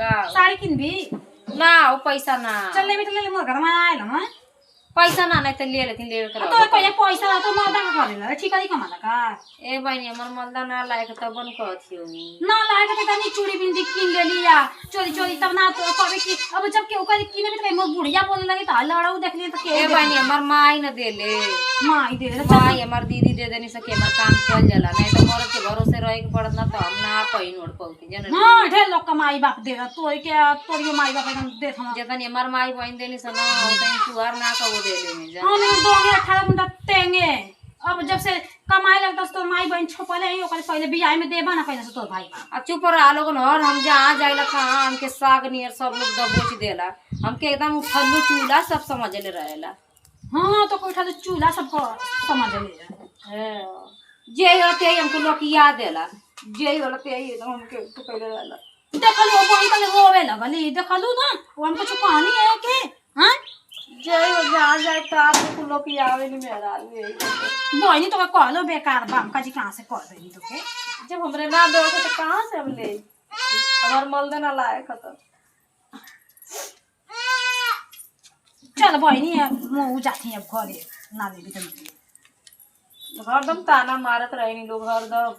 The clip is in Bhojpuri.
का साड़ी किनबी ना वो पैसा ना चल ले बेटा ले मोर घर में आइल हम पैसा ना नहीं तो ले लेकिन ले कर तो पहिले पैसा तो मर्दा का करेला ठीक है कमाला का ए बहनी हमर मल्दा ना लायक तब बन कहथियो ना लायक त तनी चूड़ी बिंदी किन ले लिया चोरी चोरी तब ना तो कबे की अब जब के ओकर किने भी मोर बुढ़िया बोले लगी त लड़ाऊ देख लिए त के ए बहनी हमर माई न देले माई दे रे माई हमर दीदी दे देनी सके हमर काम चल जाला नहीं तो मोर के भरोसे रहे के पड़त ना तो हम ना पहिन ओढ़ पौती जन हां ढेर लोग का माई बाप दे तोर के तोरियो माई बाप एकदम दे हम जतनी हमर माई बहन देनी सना उतनी तुहार ना का वो दे देनी जा हम दोगे 18 घंटा तेंगे अब जब से कमाई लगता तो माई बहन छपले ही ओकर पहले बियाह में देबा ना कइला से तोर भाई अब चुप रहा लोगन और हम जहाँ जाइला कहाँ हमके साग नियर सब लोग दबोच देला हमके एकदम उठल्लू चूल्हा सब समझले रहेला हां तो कोठा तो चूल्हा सब समझ ले जे होते हमको लोग याद देला जे होते एकदम हमके तो कहले रहला देखलू वो बहन कल रोवे लगली देखलू ना वो हमको कुछ कहानी है के हां जय हो जहाँ जाए तार को लोग आवे नहीं मेरा बहनी तो कहलो बेकार बाम का जी कहां से कह देनी तो के जब हमरे ना दो तो कहां से हम ले हमार मल देना लायक खत्म चल बहनी मुंह जाती अब घरे ना देबी तो हरदम ताना मारत रहे लोग हरदम